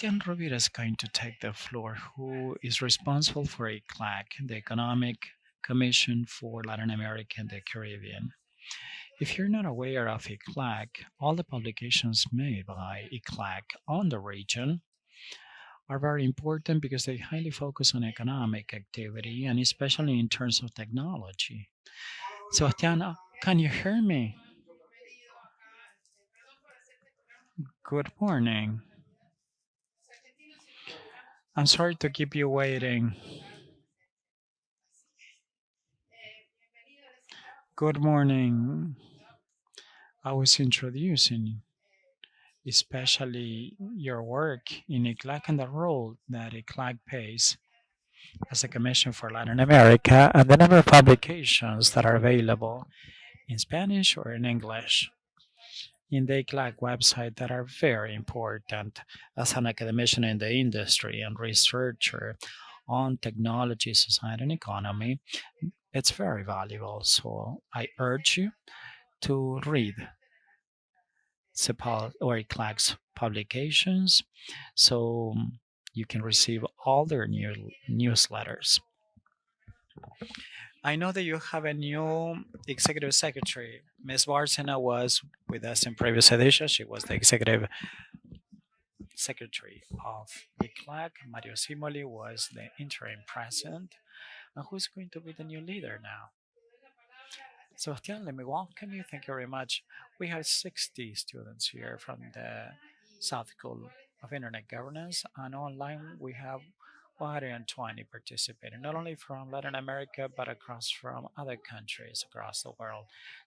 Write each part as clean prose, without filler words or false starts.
Sebastian Rovira is going to take the floor, who is responsible for ECLAC, the Economic Commission for Latin America and the Caribbean. If you're not aware of ECLAC, all the publications made by ECLAC on the region are very important because they highly focus on economic activity and especially in terms of technology. Sebastian, can you hear me? Good morning. I'm sorry to keep you waiting. Good morning. I was introducing especially your work in ICLAC and the role that ICLAC plays as a commission for Latin America and the number of publications that are available in Spanish or in English in the ICLAC website that are very important as an academician in the industry and researcher on technology, society, and economy. It's very valuable. So I urge you to read CEPAL or ICLAC's publications so you can receive all their new newsletters. I know that you have a new executive secretary. Ms. Barcena was with us in previous editions. She was the executive secretary of ICLAC. Mario Simoli was the interim president. And who's going to be the new leader now? Sebastian, let me welcome you. Thank you very much. We have 60 students here from the South School of Internet Governance, and online we have 120 participating, not only from Latin America, but across from other countries across the world,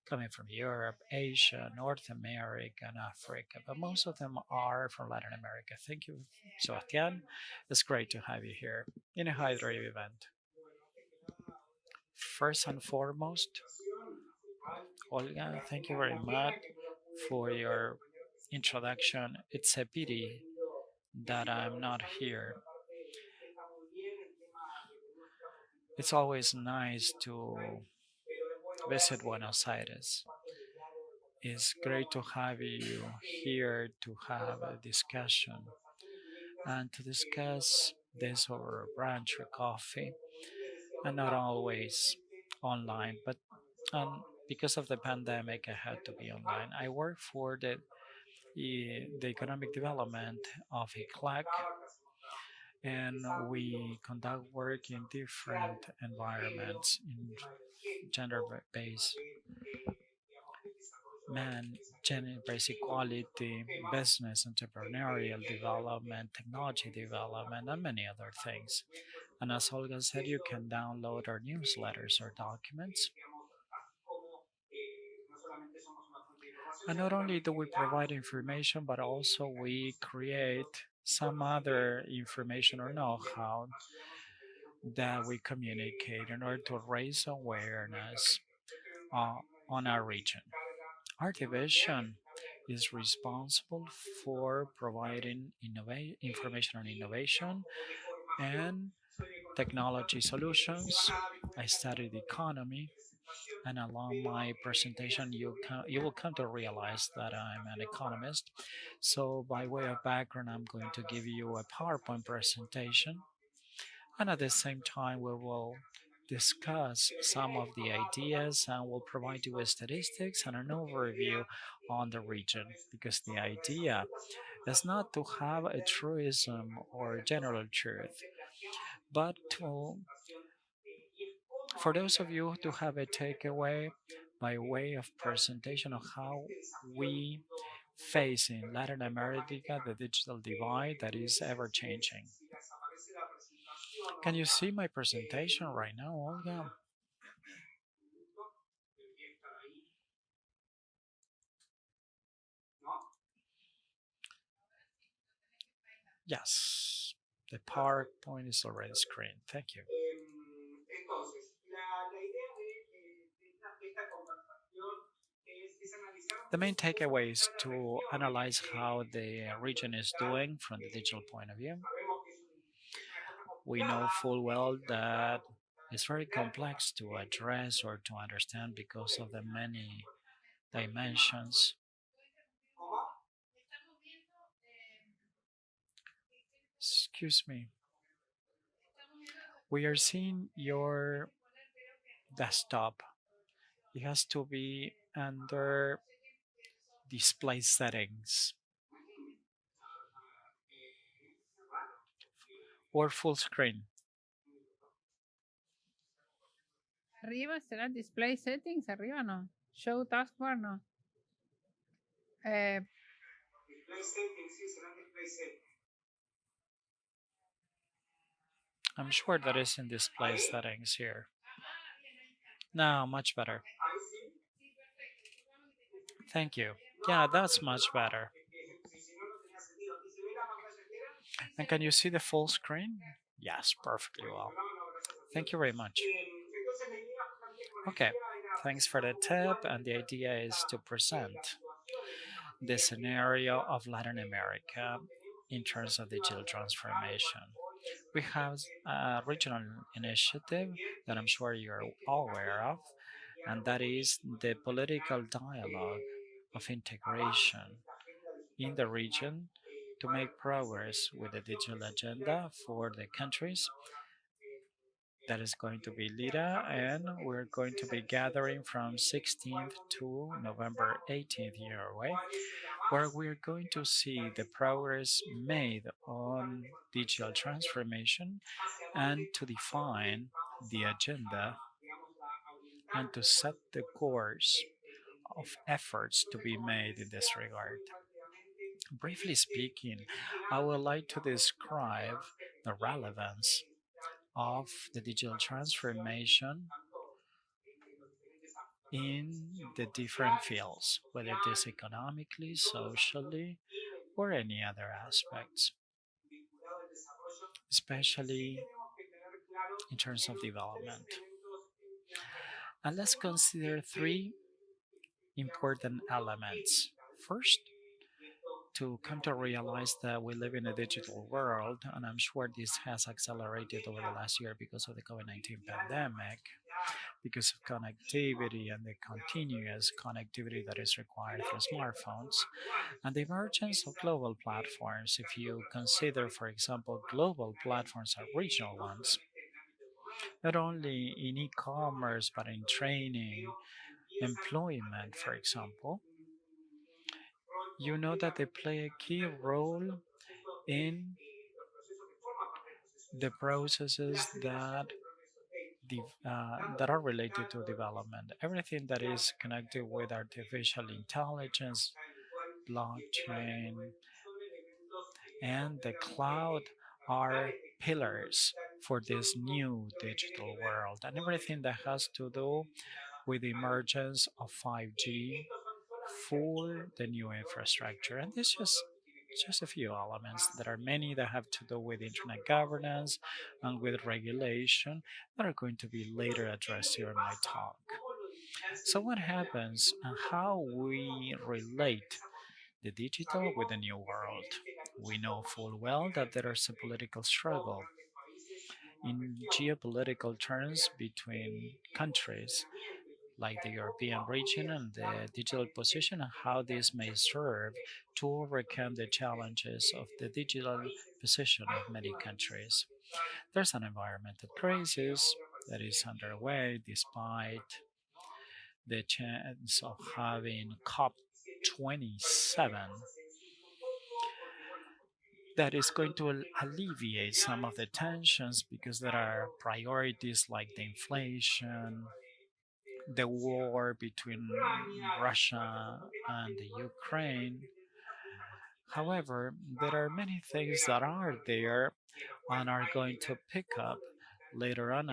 coming from Europe, Asia, North America, and Africa, but most of them are from Latin America. Thank you, Sebastian. It's great to have you here in a Hydro event. First and foremost, Olga, thank you very much for your introduction. It's a pity that I'm not here. It's always nice to visit Buenos Aires. It's great to have you here to have a discussion and to discuss this over brunch or coffee, and not always online, but because of the pandemic, I had to be online. I work for the economic development of ICLAC, and we conduct work in different environments in gender-based man, gender-based equality, business, entrepreneurial development, technology development, and many other things. And as Olga said, you can download our newsletters or documents. And not only do we provide information, but also we create some other information or know-how that we communicate in order to raise awareness uh, on our region. Our division is responsible for providing information on innovation and technology solutions. I studied economy, and along my presentation, you will come to realize that I'm an economist. So, by way of background, I'm going to give you a PowerPoint presentation, and at the same time, we will discuss some of the ideas and we'll provide you with statistics and an overview on the region, because the idea is not to have a truism or general truth, but for those of you to have a takeaway by way of presentation of how we face in Latin America the digital divide that is ever changing. Can you see my presentation right now, Olga? Yes, the PowerPoint is already screened. Thank you. The main takeaway is to analyze how the region is doing from the digital point of view. We know full well that it's very complex to address or to understand because of the many dimensions. Excuse me. We are seeing your desktop. It has to be under display settings or full screen. Arriba será display settings, arriba no. Show taskbar no. Eh, I'm sure that is in display settings here. Now, much better. Thank you. Yeah, that's much better. And can you see the full screen? Yes, perfectly well. Thank you very much. Okay, thanks for the tip. And the idea is to present the scenario of Latin America in terms of digital transformation. We have a regional initiative that I'm sure you're all aware of, and that is the political dialogue of integration in the region to make progress with the digital agenda for the countries. That is going to be Lira, and we're going to be gathering from 16th to November 18th here away, where we're going to see the progress made on digital transformation and to define the agenda and to set the course of efforts to be made in this regard. Briefly speaking, I would like to describe the relevance of the digital transformation in the different fields, whether it is economically, socially, or any other aspects, especially in terms of development. And let's consider three important elements. First, to come to realize that we live in a digital world, and I'm sure this has accelerated over the last year because of the COVID 19 pandemic, because of connectivity and the continuous connectivity that is required through smartphones, and the emergence of global platforms. If you consider, for example, global platforms are regional ones, not only in e commerce, but in training, employment, for example, you know that they play a key role in the processes that are related to development. Everything that is connected with artificial intelligence, blockchain, and the cloud are pillars for this new digital world, and everything that has to do with the emergence of 5G for the new infrastructure. And this is just a few elements. There are many that have to do with internet governance and with regulation that are going to be later addressed here in my talk. So, what happens and how we relate the digital with the new world? We know full well that there is a political struggle in geopolitical terms between countries like the European region and the digital position, and how this may serve to overcome the challenges of the digital position of many countries. There's an environmental crisis that is underway despite the chance of having COP27 that is going to alleviate some of the tensions because there are priorities like the inflation, the war between Russia and the Ukraine. However, there are many things that are there and are going to pick up later on.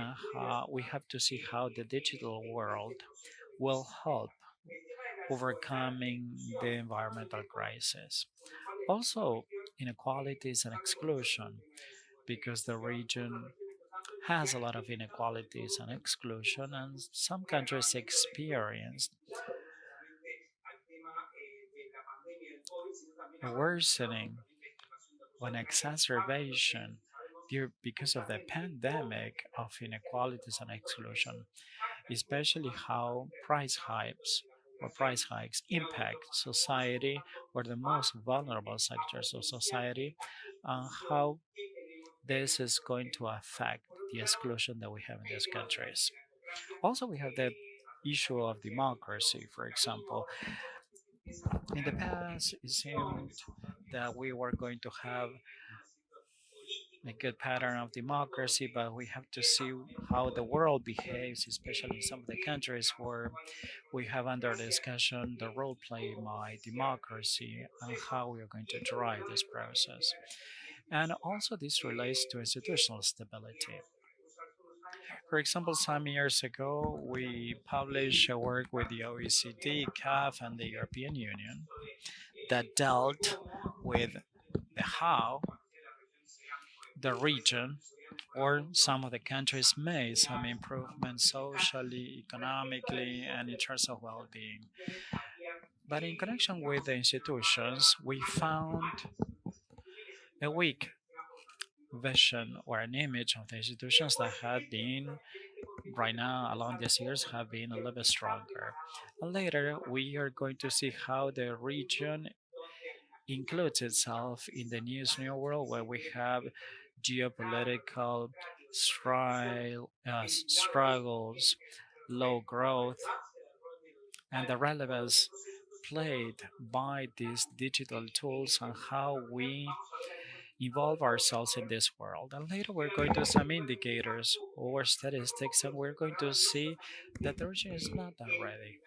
We have to see how the digital world will help overcoming the environmental crisis. Also, inequalities and exclusion, because the region has a lot of inequalities and exclusion, and some countries experience a worsening or an exacerbation because of the pandemic of inequalities and exclusion, especially how price hikes impact society or the most vulnerable sectors of society, and how this is going to affect the exclusion that we have in these countries. Also, we have the issue of democracy. For example, in the past, it seemed that we were going to have a good pattern of democracy, but we have to see how the world behaves, especially in some of the countries where we have under discussion the role played by democracy and how we are going to drive this process. And also, this relates to institutional stability. For example, some years ago, we published a work with the OECD, CAF, and the European Union that dealt with the how the region or some of the countries made some improvements socially, economically, and in terms of well being. But in connection with the institutions, we found a weak vision or an image of the institutions that had been, right now, along these years, have been a little bit stronger. And later, we are going to see how the region includes itself in the new world where we have geopolitical struggles, low growth, and the relevance played by these digital tools and how we involve ourselves in this world. And later we're going to some indicators or statistics, and we're going to see that the region is not that ready.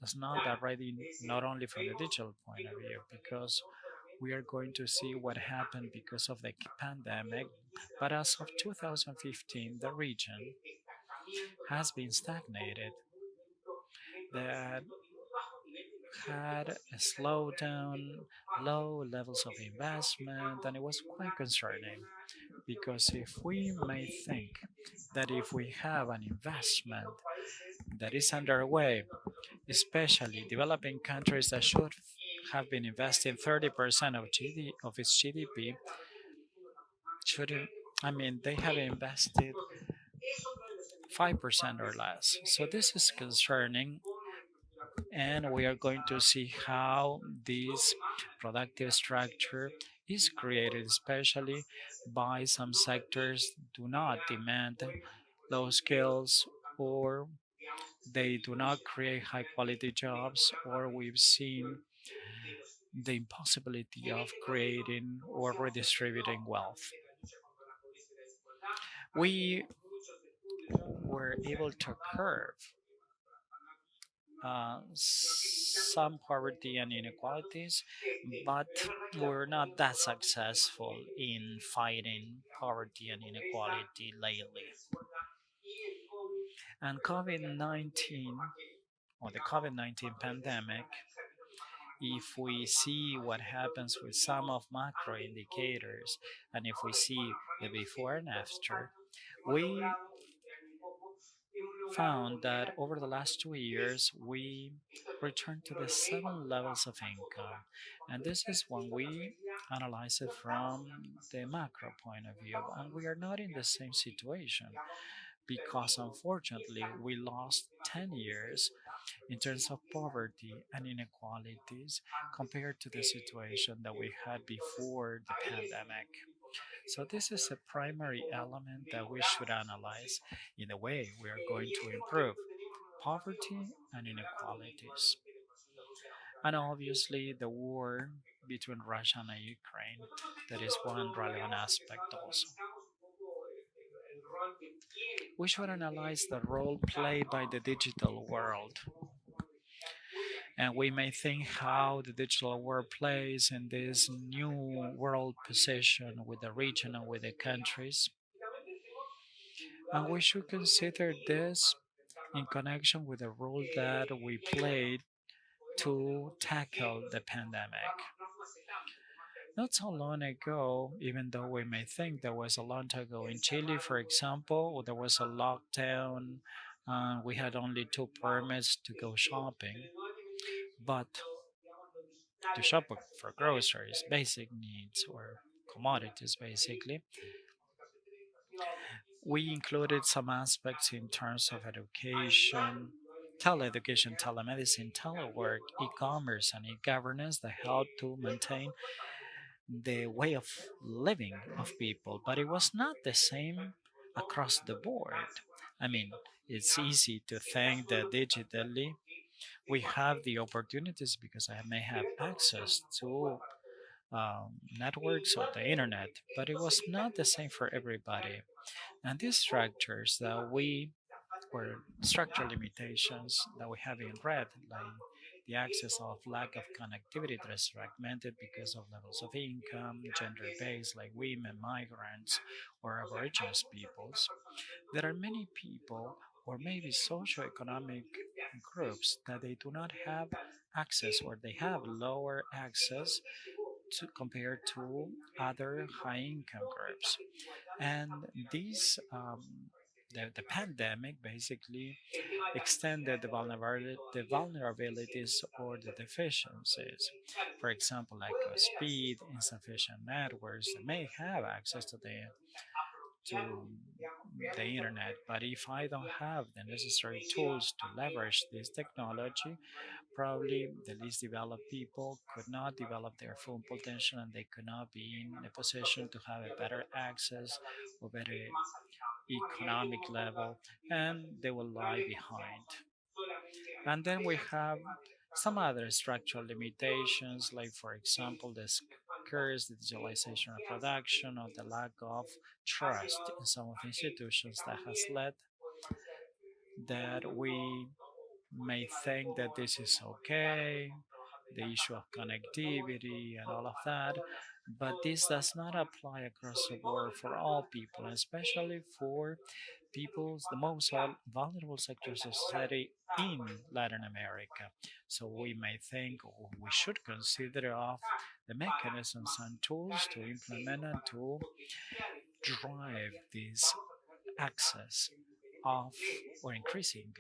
It's not that ready, not only from the digital point of view, because we are going to see what happened because of the pandemic. But as of 2015, the region has been stagnated, that had a slowdown, low levels of investment, and it was quite concerning because if we may think that if we have an investment that is underway, especially developing countries that should have been investing 30% of of its GDP, shouldn't, I mean, they have invested 5% or less. So this is concerning, and we are going to see how this productive structure is created, especially by some sectors do not demand low skills, or they do not create high quality jobs, or we've seen the impossibility of creating or redistributing wealth. We were able to curb some poverty and inequalities, but we're not that successful in fighting poverty and inequality lately. And COVID 19, or the COVID 19 pandemic, if we see what happens with some of macro indicators, and if we see the before and after, we found that over the last 2 years we returned to the seven levels of income. And this is when we analyze it from the macro point of view. And we are not in the same situation because unfortunately we lost 10 years in terms of poverty and inequalities compared to the situation that we had before the pandemic. So, this is a primary element that we should analyze in the way we are going to improve poverty and inequalities. And obviously, the war between Russia and Ukraine, that is one relevant aspect also. We should analyze the role played by the digital world. And we may think how the digital world plays in this new world position with the region and with the countries. And we should consider this in connection with the role that we played to tackle the pandemic. Not so long ago, even though we may think there was a long time ago in Chile, for example, there was a lockdown. We had only two permits to go shopping, but to shop for groceries, basic needs, or commodities, basically, we included some aspects in terms of education, teleeducation, telemedicine, telework, e commerce, and e governance that help to maintain the way of living of people, but it was not the same across the board. I mean, it's easy to think that digitally we have the opportunities because I may have access to networks or the internet, but it was not the same for everybody. And these structures that we or structural limitations that we have in red, like the access of lack of connectivity that is fragmented because of levels of income, gender based, like women, migrants, or Aboriginal peoples. There are many people, or maybe socioeconomic groups, that they do not have access or they have lower access to compared to other high income groups. And these the pandemic basically extended the vulnerabilities or the deficiencies. For example, like speed, insufficient networks that may have access to the internet, but if I don't have the necessary tools to leverage this technology, probably the least developed people could not develop their full potential and they could not be in a position to have a better access or better economic level, and they will lie behind. And then we have some other structural limitations, like, for example, the scarce digitalization of production or the lack of trust in some of the institutions that has led that we may think that this is okay, the issue of connectivity and all of that, but this does not apply across the board for all people, especially for people's the most vulnerable sectors of society in Latin America. So we may think or we should consider of the mechanisms and tools to implement and to drive this access of or increasing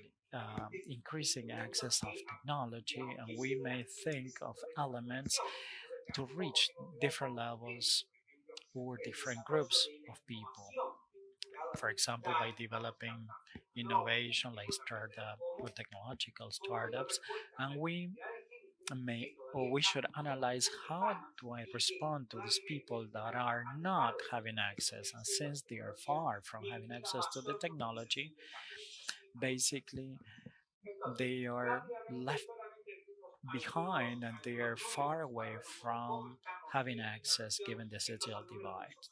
access of technology, and we may think of elements to reach different levels or different groups of people. For example, by developing innovation like startup or technological startups, and we should analyze how do I respond to these people that are not having access, and since they are far from having access to the technology, basically they are left behind and they are far away from having access given the digital divide.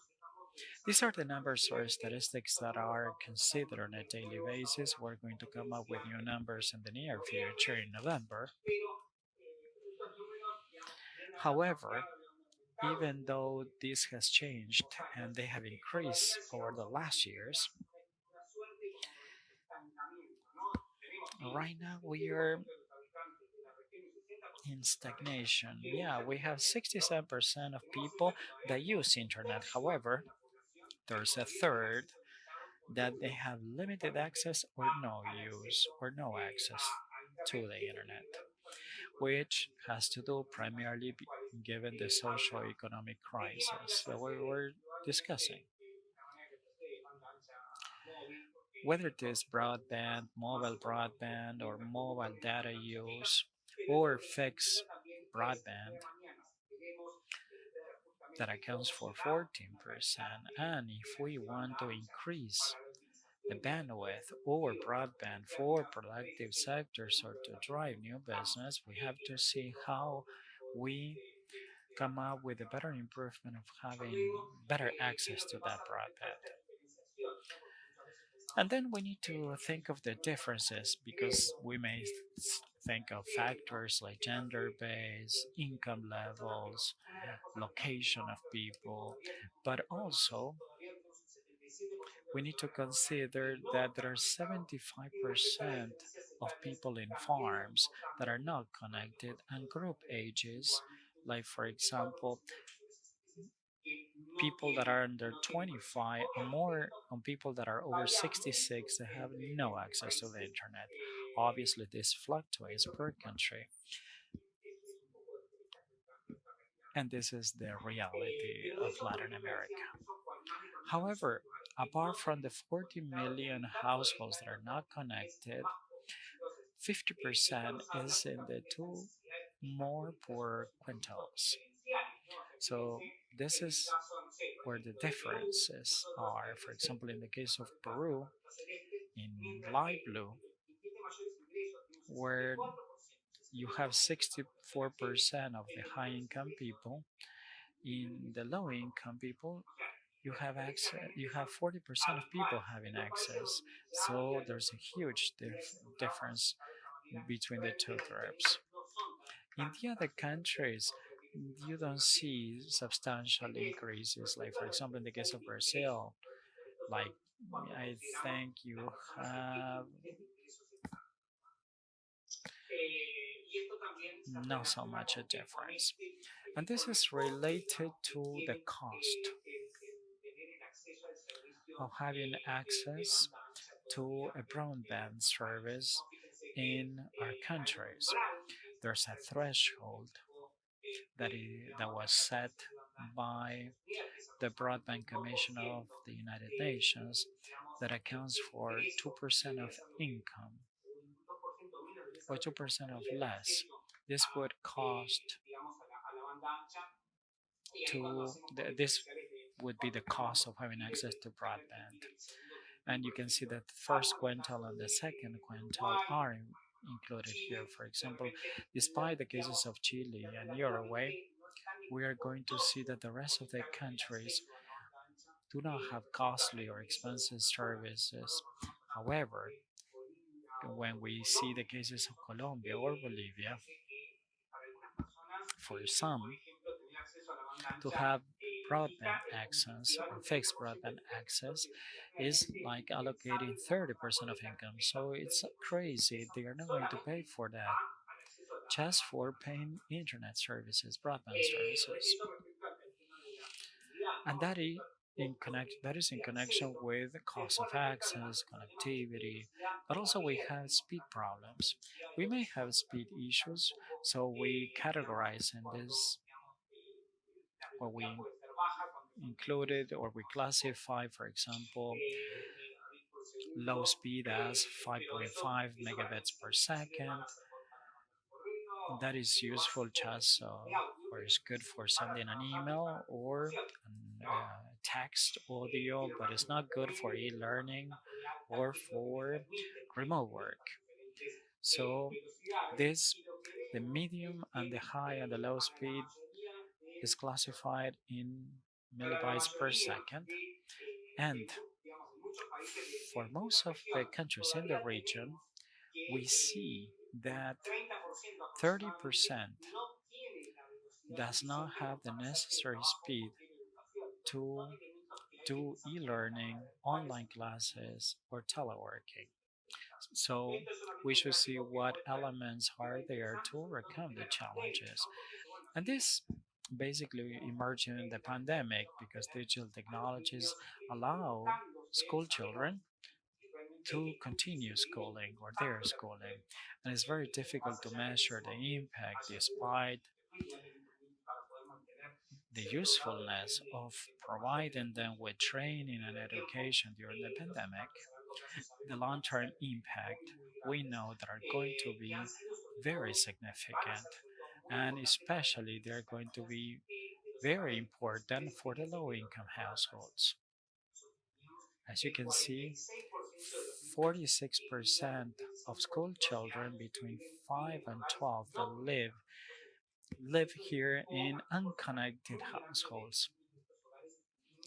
These are the numbers or statistics that are considered on a daily basis. We're going to come up with new numbers in the near future in November. However, even though this has changed and they have increased over the last years, right now we are in stagnation. Yeah, we have 67% of people that use internet. However, there's a third that they have limited access or no use or no access to the internet, which has to do primarily given the socio-economic crisis that we were discussing. Whether it is broadband, or mobile data use, or fixed broadband, that accounts for 14%. And if we want to increase the bandwidth or broadband for productive sectors or to drive new business, we have to see how we come up with a better improvement of having better access to that broadband. And then we need to think of the differences because we may think of factors like gender base, income levels, location of people, but also we need to consider that there are 75% of people in farms that are not connected and group ages, like for example, people that are under 25 or more on people that are over 66 that have no access to the internet. Obviously, this fluctuates per country, and this is the reality of Latin America. However, apart from the 40 million households that are not connected, 50% is in the two more poor quintiles. So this is where the differences are. For example, in the case of Peru, in light blue, where you have 64% of the high income people, in the low income people, you have access, you have 40% of people having access. So there's a huge difference between the two groups. In the other countries, you don't see substantial increases. Like, for example, in the case of Brazil, like I think you have not so much a difference. And this is related to the cost of having access to a broadband service in our countries. There's a threshold that was set by the Broadband Commission of the United Nations that accounts for 2% of income or 2% of less. This would cost this would be the cost of having access to broadband. And you can see that the first quintile and the second quintile are included here. For example, despite the cases of Chile and Uruguay, we are going to see that the rest of the countries do not have costly or expensive services. However, when we see the cases of Colombia or Bolivia, for some, to have broadband access or fixed broadband access is like allocating 30% of income. So it's crazy. They are not going to pay for that just for paying internet services, broadband services. And that is in connection with the cost of access, connectivity, but also we have speed problems. We may have speed issues, so we categorize in this what we included or we classify, for example, low speed as 5.5 megabits per second. That is useful just or is good for sending an email or text audio, but it's not good for e-learning or for remote work. So this, the medium and the high and the low speed is classified in millibytes per second. And for most of the countries in the region, we see that 30% does not have the necessary speed to do e-learning, online classes, or teleworking. So we should see what elements are there to overcome the challenges. And this basically emerged in the pandemic because digital technologies allow school children to continue schooling or their schooling. And it's very difficult to measure the impact despite the usefulness of providing them with training and education during the pandemic. The long term impact we know that are going to be very significant, and especially they're going to be very important for the low income households. As you can see, 46% of school children between 5 and 12 that live here in unconnected households.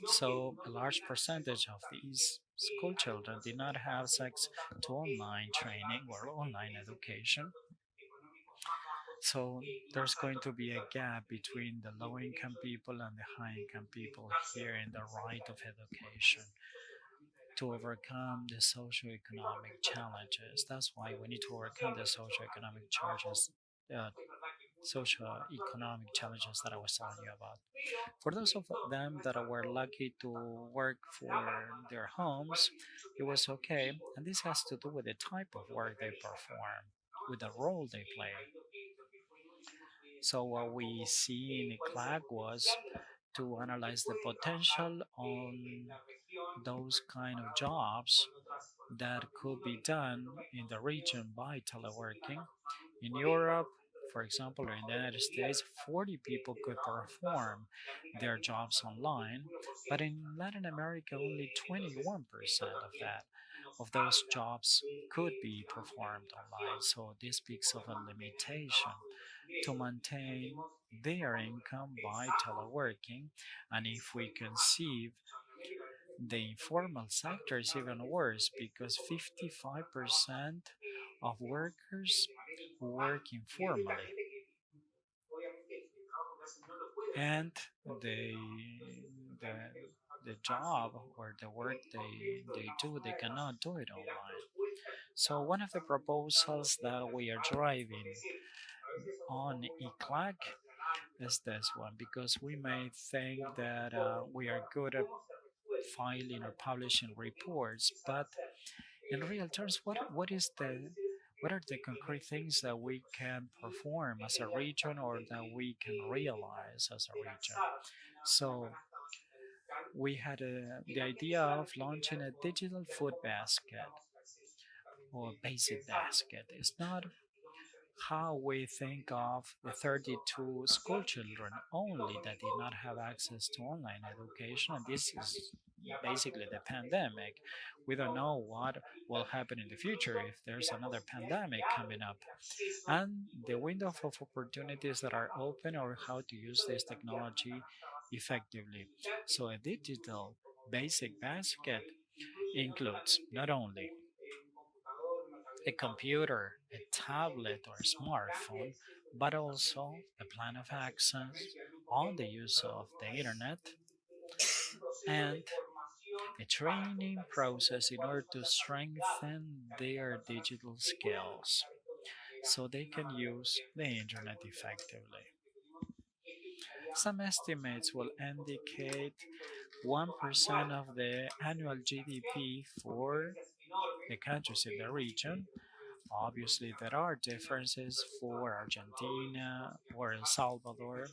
So a large percentage of these school children did not have access to online training or online education. So there's going to be a gap between the low income people and the high income people here in the right of education to overcome the socioeconomic challenges. That's why we need to overcome the socioeconomic charges, uh, socioeconomic challenges that I was telling you about. For those of them that were lucky to work for their homes, it was okay. And this has to do with the type of work they perform, with the role they play. So what we see in ICLAG was to analyze the potential on those kind of jobs that could be done in the region by teleworking. In Europe, For example, in the United States, 40 people could perform their jobs online, but in Latin America, only 21% of those jobs could be performed online. So this speaks of a limitation to maintain their income by teleworking. And if we conceive the informal sector is even worse because 55% of workers work informally, and the the, the job or the work they do, they cannot do it online. So one of the proposals that we are driving on ECLAC is this one, because we may think that we are good at filing or publishing reports, but in real terms, what are the concrete things that we can perform as a region or that we can realize as a region? So we had the idea of launching a digital food basket or basic basket. It's not how we think of the 32 school children only that did not have access to online education. And this is basically the pandemic. We don't know what will happen in the future if there's another pandemic coming up. And the window of opportunities that are open or how to use this technology effectively. So a digital basic basket includes not only a computer, a tablet, or a smartphone, but also a plan of access, all the use of the internet, and a training process in order to strengthen their digital skills so they can use the internet effectively. Some estimates will indicate 1% of the annual GDP for the countries in the region. Obviously, there are differences for Argentina or El Salvador.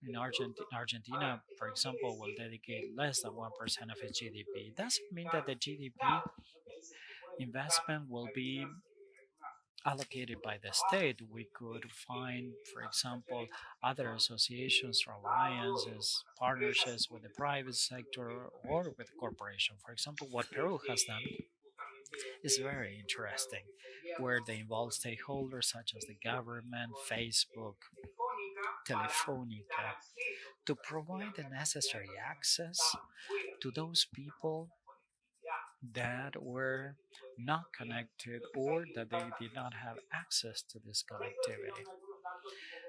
In Argentina, for example, will dedicate less than 1% of its GDP. It doesn't mean that the GDP investment will be allocated by the state. We could find, for example, other associations or alliances, partnerships with the private sector or with the corporation. For example, what Peru has done is very interesting, where they involve stakeholders such as the government, Facebook, Telefonica, to provide the necessary access to those people that were not connected or that they did not have access to this connectivity.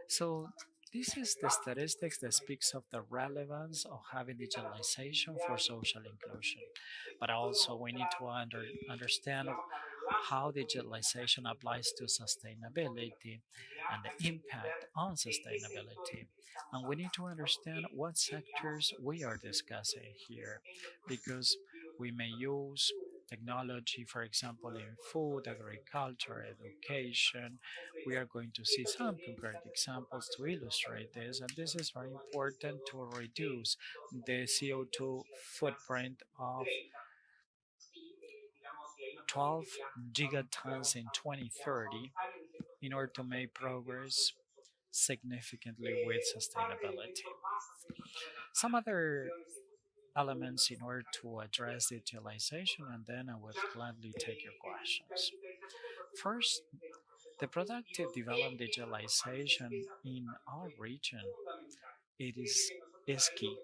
So this is the statistics that speaks of the relevance of having digitalization for social inclusion. But also we need to understand how digitalization applies to sustainability and the impact on sustainability. And we need to understand what sectors we are discussing here, because we may use technology, for example, in food, agriculture, education. We are going to see some concrete examples to illustrate this, and this is very important to reduce the CO2 footprint of 12 gigatons in 2030 in order to make progress significantly with sustainability. Some other elements in order to address digitalization, and then I would gladly take your questions. First, the productive development digitalization in our region, it is key.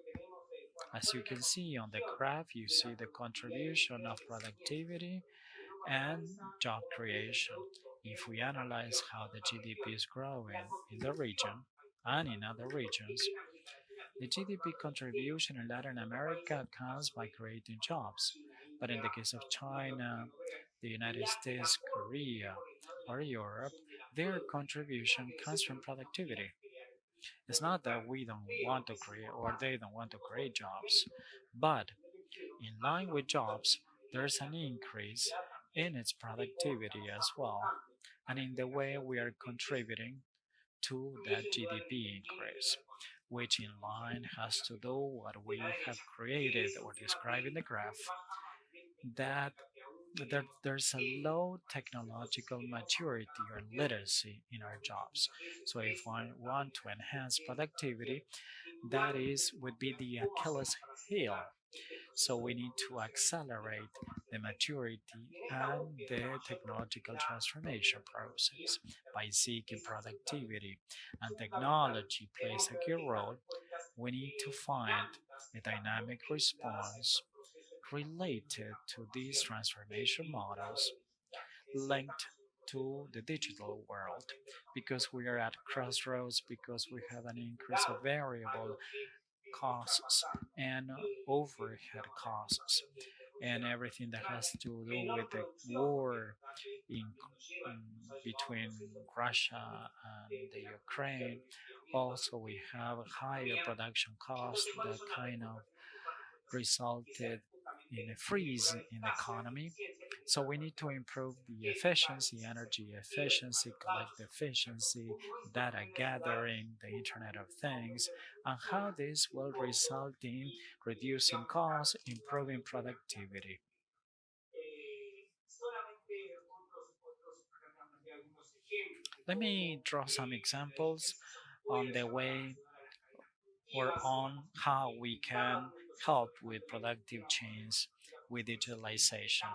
As you can see on the graph, you see the contribution of productivity and job creation. If we analyze how the GDP is growing in the region and in other regions, the GDP contribution in Latin America comes by creating jobs. But in the case of China, the United States, Korea, or Europe, their contribution comes from productivity. It's not that we don't want to create or they don't want to create jobs, but in line with jobs, there's an increase in its productivity as well, and in the way we are contributing to that GDP increase, which in line has to do what we have created or described in the graph, that there's a low technological maturity or literacy in our jobs. So if one want to enhance productivity, that is would be the Achilles heel. So we need to accelerate the maturity and the technological transformation process by seeking productivity, and technology plays a key role. We need to find a dynamic response related to these transformation models linked to the digital world, because we are at crossroads, because we have an increase of variable costs and overhead costs, and everything that has to do with the war in between Russia and the Ukraine. Also, we have higher production costs that kind of resulted in a freeze in the economy. So we need to improve the efficiency, energy efficiency, collective efficiency, data gathering, the Internet of Things, and how this will result in reducing costs, improving productivity. Let me draw some examples on the way or on how we can help with productive change with digitalization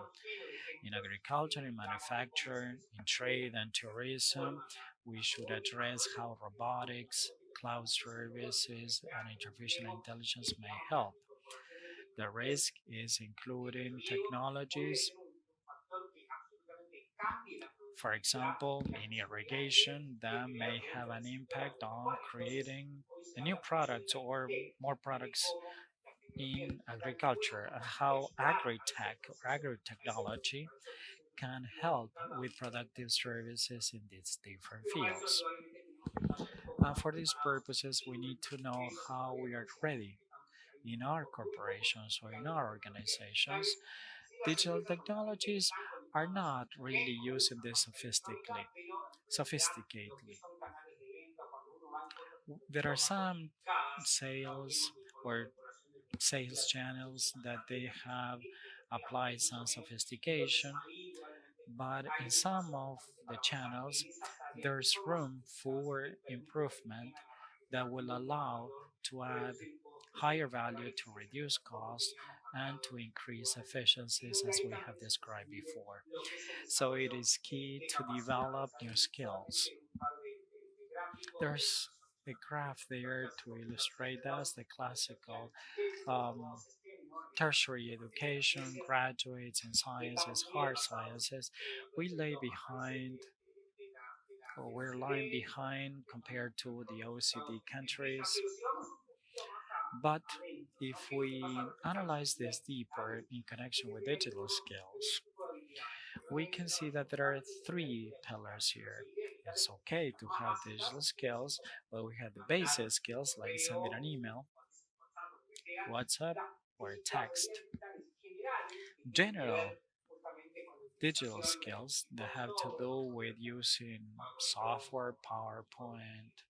in agriculture, in manufacturing, in trade and tourism. We should address how robotics, cloud services, and artificial intelligence may help. The risk is including technologies, for example, in irrigation, that may have an impact on creating a new product or more products in agriculture, and how agri-tech or agri-technology can help with productive services in these different fields. For these purposes, we need to know how we are ready in our corporations or in our organizations. Digital technologies are not really used in this sophisticatedly. There are some sales or sales channels that they have applied some sophistication, but in some of the channels, there's room for improvement that will allow to add higher value to reduce costs and to increase efficiencies as we have described before. So it is key to develop new skills. There's a graph there to illustrate that, the classical um, tertiary education, graduates in sciences, hard sciences. We lay behind, or we're lying behind compared to the OECD countries. But if we analyze this deeper in connection with digital skills, we can see that there are three pillars here. It's okay to have digital skills, but we have the basic skills like sending an email, WhatsApp, or text. General digital skills that have to do with using software, PowerPoint,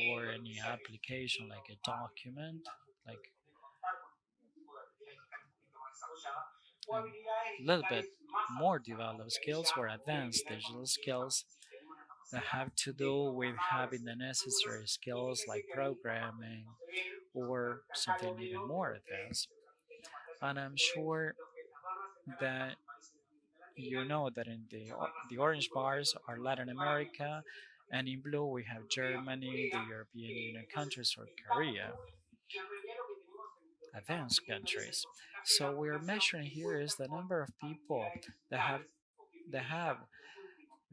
or any application like a document, like a little bit more developed skills or advanced digital skills that have to do with having the necessary skills like programming or something even more advanced. And I'm sure that you know that in the orange bars are Latin America, and in blue we have Germany, the European Union countries, or Korea, advanced countries. So we're measuring here is the number of people that have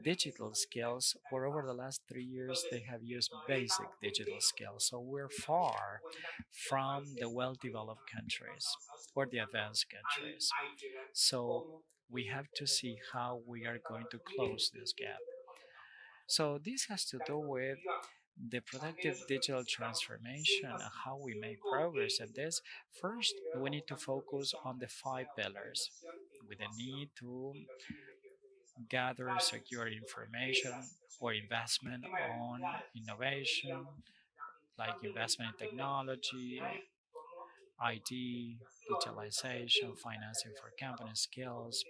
digital skills, or over the last 3 years they have used basic digital skills. So we're far from the well-developed countries or the advanced countries. So we have to see how we are going to close this gap. So this has to do with the productive digital transformation and how we make progress at this. First, we need to focus on the five pillars with the need to gather secure information or investment on innovation, like investment in technology, IT, digitalization, financing for company skills,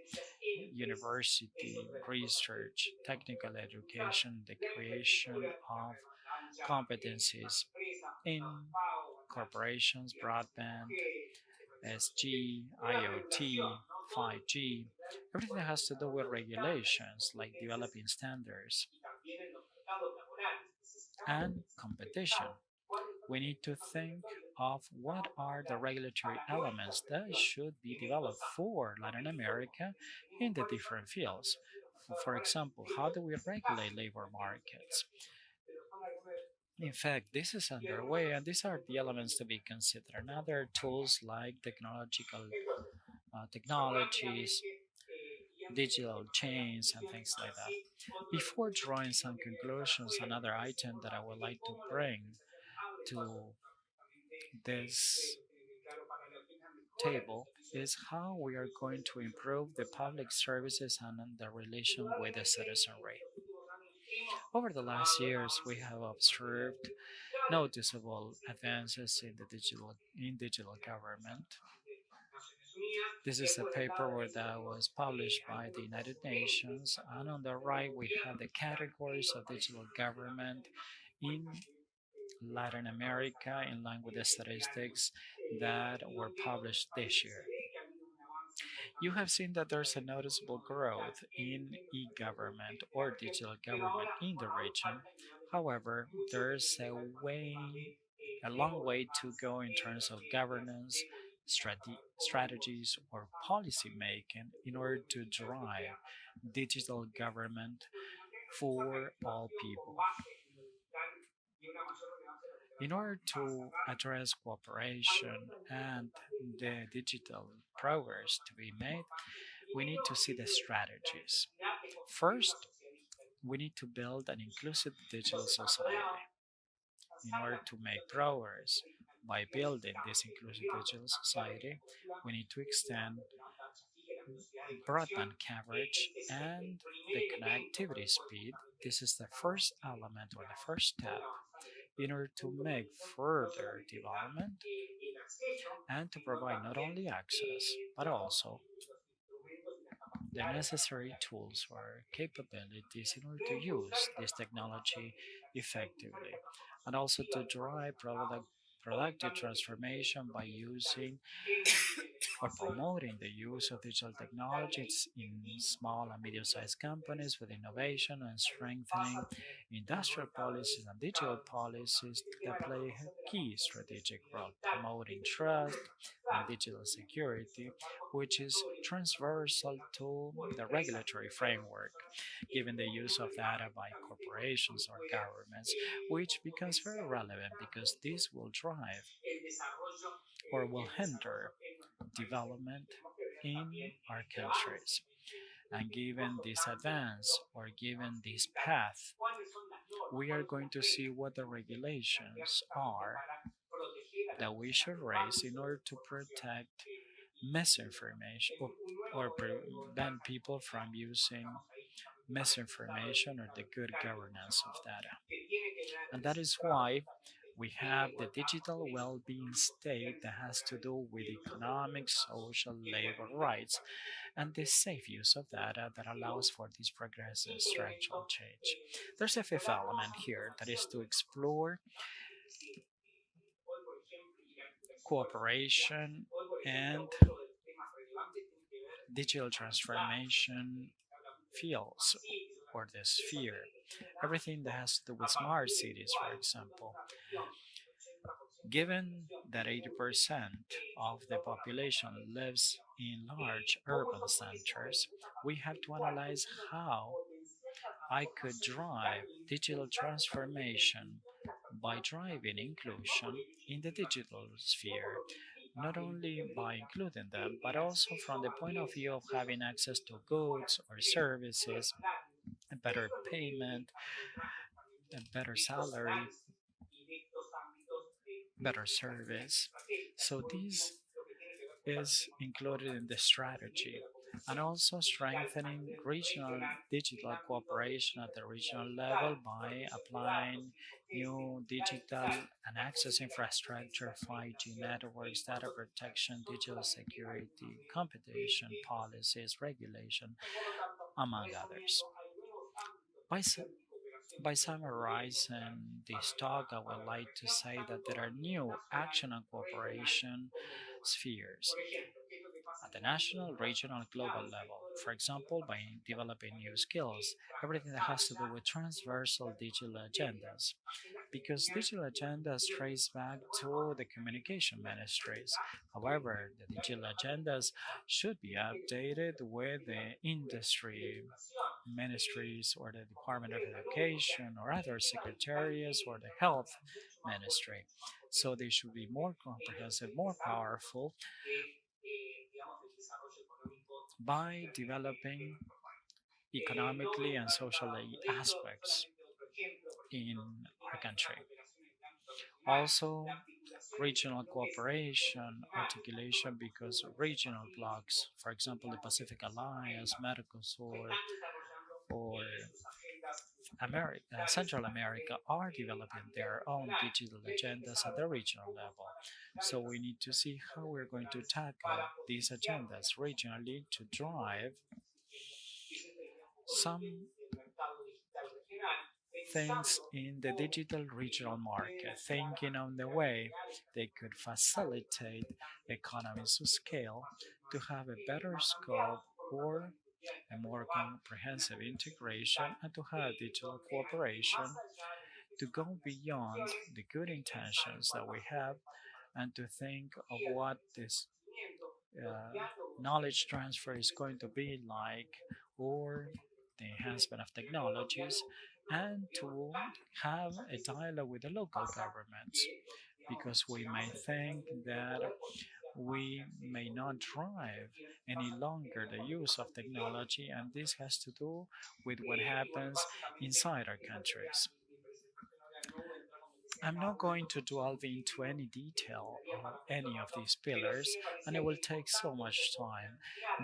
university, research, technical education, the creation of competencies in corporations, broadband, SG, IoT, 5G, everything that has to do with regulations like developing standards and competition. We need to think of what are the regulatory elements that should be developed for Latin America in the different fields. For example, how do we regulate labor markets? In fact, this is underway, and these are the elements to be considered. And other tools like technologies, digital chains, and things like that. Before drawing some conclusions, another item that I would like to bring to this table is how we are going to improve the public services and the relation with the citizenry. Over the last years, we have observed noticeable advances in digital government. This is a paper that was published by the United Nations, and on the right we have the categories of digital government in Latin America in line with the statistics that were published this year. You have seen that there's a noticeable growth in e-government or digital government in the region. However, there's a long way to go in terms of governance, strategies, or policy making in order to drive digital government for all people. In order to address cooperation and the digital progress to be made, we need to see the strategies. First, we need to build an inclusive digital society. In order to make progress by building this inclusive digital society, we need to extend broadband coverage and the connectivity speed. This is the first element or the first step in order to make further development and to provide not only access but also the necessary tools or capabilities in order to use this technology effectively and also to drive productive transformation by using or promoting the use of digital technologies in small and medium-sized companies with innovation and strengthening industrial policies and digital policies that play a key strategic role, promoting trust and digital security, which is transversal to the regulatory framework, given the use of data by corporations or governments, which becomes very relevant because this will drive or will hinder development in our countries. And given this advance or given this path, we are going to see what the regulations are that we should raise in order to protect misinformation or prevent people from using misinformation or the good governance of data. And that is why we have the digital well-being state that has to do with economic, social, labor rights, and the safe use of data that allows for this progressive structural change. There's a fifth element here that is to explore cooperation and digital transformation fields or the sphere. Everything that has to do with smart cities, for example. Given that 80% of the population lives in large urban centers, we have to analyze how I could drive digital transformation by driving inclusion in the digital sphere, not only by including them, but also from the point of view of having access to goods or services, a better payment, a better salary, better service. So this is included in the strategy. and also strengthening regional digital cooperation at the regional level by applying new digital and access infrastructure, 5G networks, data protection, digital security, competition policies, regulation, among others. By, su- by summarizing this talk, I would like to say that there are new action and cooperation spheres at the national, regional, global level. For example, by developing new skills, everything that has to do with transversal digital agendas, because digital agendas trace back to the communication ministries. However, the digital agendas should be updated with the industry ministries or the Department of Education or other secretariats or the health ministry. So they should be more comprehensive, more powerful by developing economically and socially aspects in our country. Also, regional cooperation, articulation because regional blocs, for example, the Pacific Alliance, Mercosur, or Central America, are developing their own digital agendas at the regional level. So we need to see how we're going to tackle these agendas regionally to drive some things in the digital regional market, thinking on the way they could facilitate economies of scale to have a better scope or a more comprehensive integration and to have digital cooperation to go beyond the good intentions that we have and to think of what this uh, knowledge transfer is going to be like, or the enhancement of technologies, and to have a dialogue with the local governments because we may think that we may not drive any longer the use of technology, and this has to do with what happens inside our countries. I'm not going to delve into any detail on any of these pillars, and it will take so much time,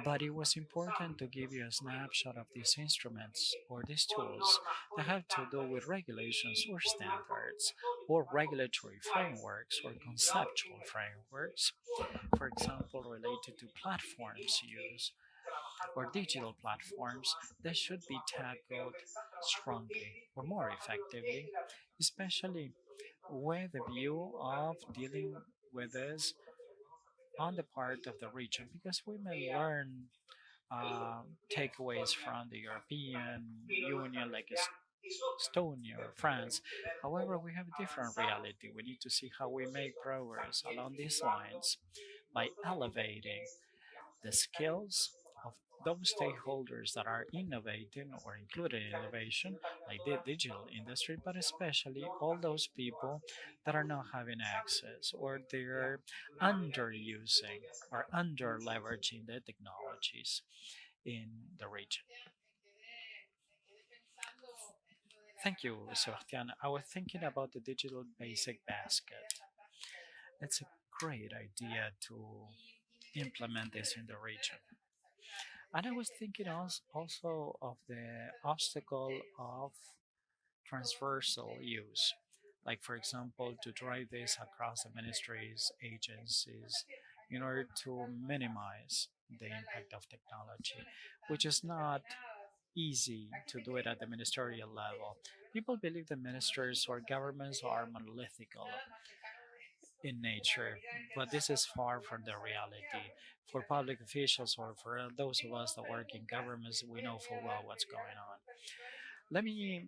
but it was important to give you a snapshot of these instruments or these tools that have to do with regulations or standards, or regulatory frameworks or conceptual frameworks, for example, related to platforms use or digital platforms that should be tackled strongly or more effectively, especially with a view of dealing with this on the part of the region, because we may learn takeaways from the European Union, like Estonia or France. However, we have a different reality. We need to see how we make progress along these lines by elevating the skills of those stakeholders that are innovating or included in innovation, like the digital industry, but especially all those people that are not having access or they're underusing or under leveraging the technologies in the region. Thank you, Sebastian. I was thinking about the digital basic basket. It's a great idea to implement this in the region. And I was thinking also of the obstacle of transversal use, like, for example, to drive this across the ministries, agencies, in order to minimize the impact of technology, which is not easy to do it at the ministerial level. People believe the ministers or governments are monolithical in nature, but this is far from the reality. For public officials or for those of us that work in governments, we know full well what's going on. Let me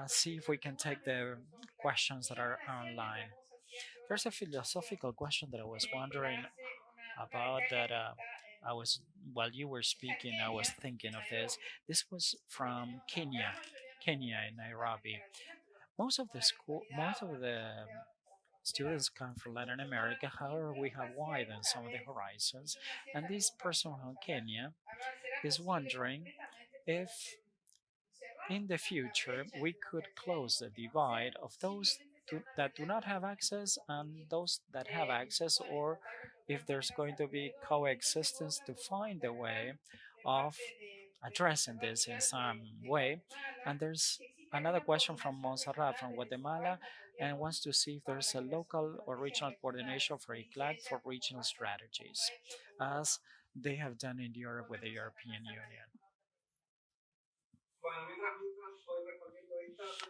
see if we can take the questions that are online. There's a philosophical question that I was wondering about that I was, while you were speaking, I was thinking of this. This was from Kenya in Nairobi. Most of the students come from Latin America. However, we have widened some of the horizons, and this person from Kenya is wondering if in the future we could close the divide of those that do not have access and those that have access, or if there's going to be coexistence to find a way of addressing this in some way. And there's another question from Montserrat from Guatemala and wants to see if there's a local or regional coordination for ICLAC for regional strategies, as they have done in Europe with the European Union.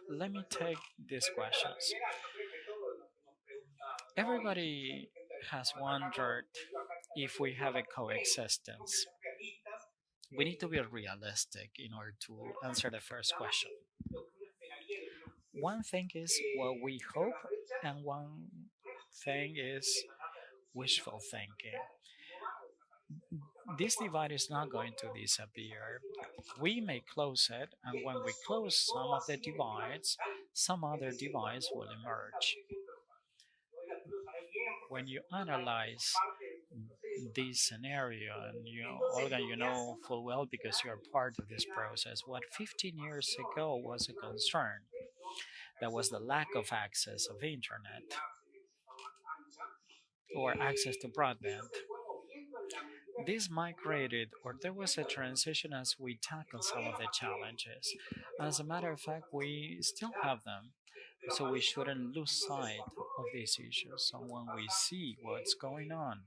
Let me take these questions. Everybody has wondered if we have a coexistence. We need to be realistic in order to answer the first question. One thing is what we hope, and one thing is wishful thinking. This divide is not going to disappear. We may close it, and when we close some of the divides, some other divides will emerge. When you analyze this scenario, and Olga, you know full well because you're part of this process, what 15 years ago was a concern. That was the lack of access of internet or access to broadband. This migrated, or there was a transition as we tackle some of the challenges. As a matter of fact, we still have them, so we shouldn't lose sight of these issues. So when we see what's going on,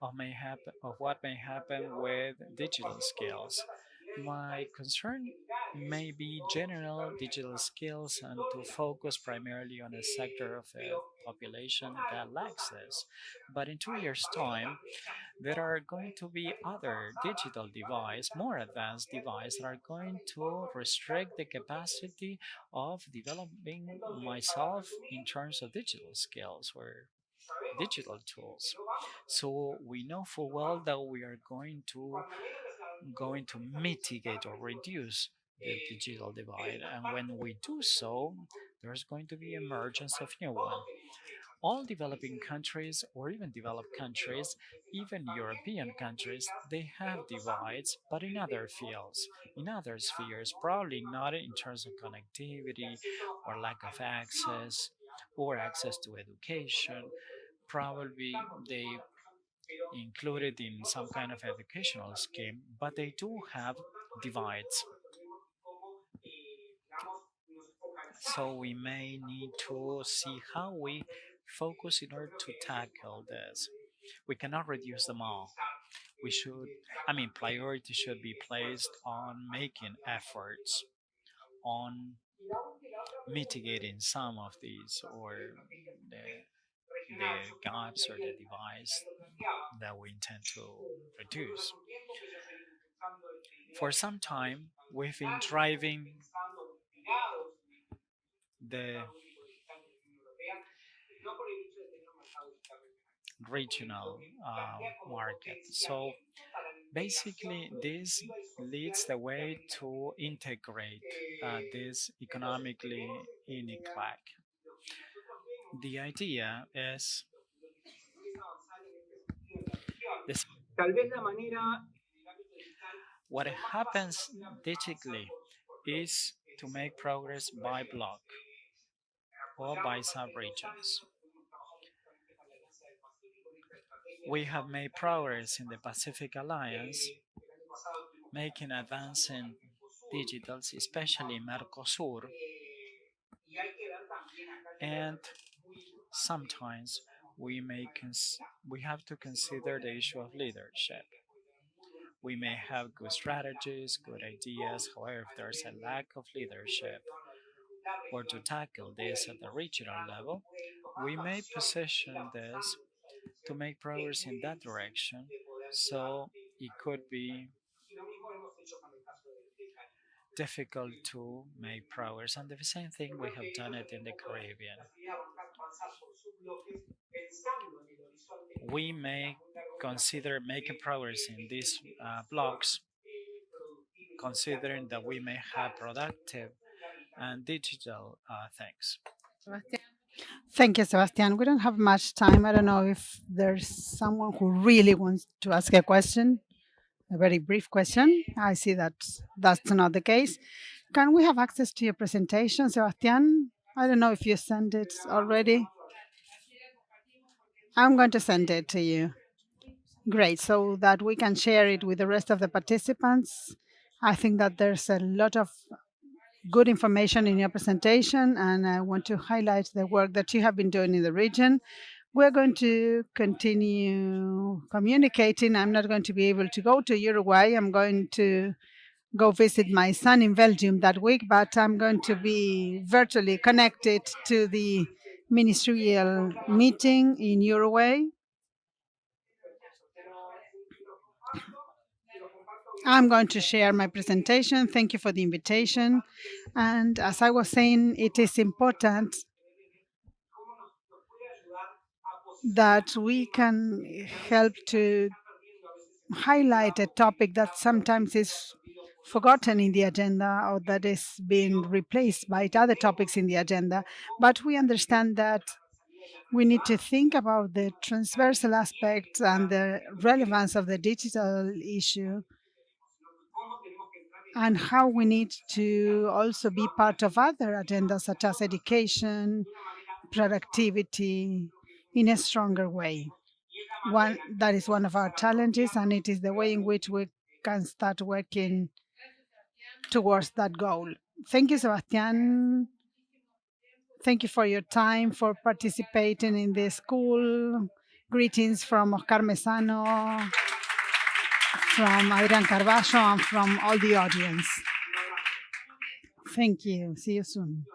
of what may happen with digital skills, my concern may be general digital skills and to focus primarily on a sector of the population that lacks this. But in 2 years' time, there are going to be other digital devices, more advanced devices, that are going to restrict the capacity of developing myself in terms of digital skills or digital tools. So we know full well that we are going to mitigate or reduce the digital divide. And when we do so, there's going to be emergence of new one. All developing countries or even developed countries, even European countries, they have divides, but in other fields, in other spheres, probably not in terms of connectivity or lack of access or access to education. Probably they included in some kind of educational scheme, but they do have divides. So we may need to see how we focus in order to tackle this. We cannot reduce them all. We should, priority should be placed on making efforts on mitigating some of these or the gaps or the device that we intend to reduce. For some time, we've been driving the regional market. So basically, this leads the way to integrate this economically in ICLAC. The idea is this. What happens digitally is to make progress by block or by sub-regions. We have made progress in the Pacific Alliance, making advancing digitals, especially Mercosur, and sometimes we have to consider the issue of leadership. We may have good strategies, good ideas, however, if there's a lack of leadership or to tackle this at the regional level, we may position this to make progress in that direction. So it could be difficult to make progress. And the same thing we have done it in the Caribbean. We may consider making progress in these blocks, considering that we may have productive and digital things. Sebastian. Thank you, Sebastian. We don't have much time. I don't know if there's someone who really wants to ask a question, a very brief question. I see that that's not the case. Can we have access to your presentation, Sebastian? I don't know if you sent it already. I'm going to send it to you. Great, so that we can share it with the rest of the participants. I think that there's a lot of good information in your presentation, and I want to highlight the work that you have been doing in the region. We're going to continue communicating. I'm not going to be able to go to Uruguay. I'm going to go visit my son in Belgium that week, but I'm going to be virtually connected to the ministerial meeting in Uruguay. I'm going to share my presentation. Thank you for the invitation. And as I was saying, it is important that we can help to highlight a topic that sometimes is forgotten in the agenda or that is being replaced by other topics in the agenda. But we understand that we need to think about the transversal aspects and the relevance of the digital issue and how we need to also be part of other agendas such as education, productivity in a stronger way. That is one of our challenges, and it is the way in which we can start working towards that goal. Thank you, Sebastian. Thank you for your time, for participating in the school. Greetings from Oscar Mesano, from Adrian Carballo, and from all the audience. Thank you. See you soon.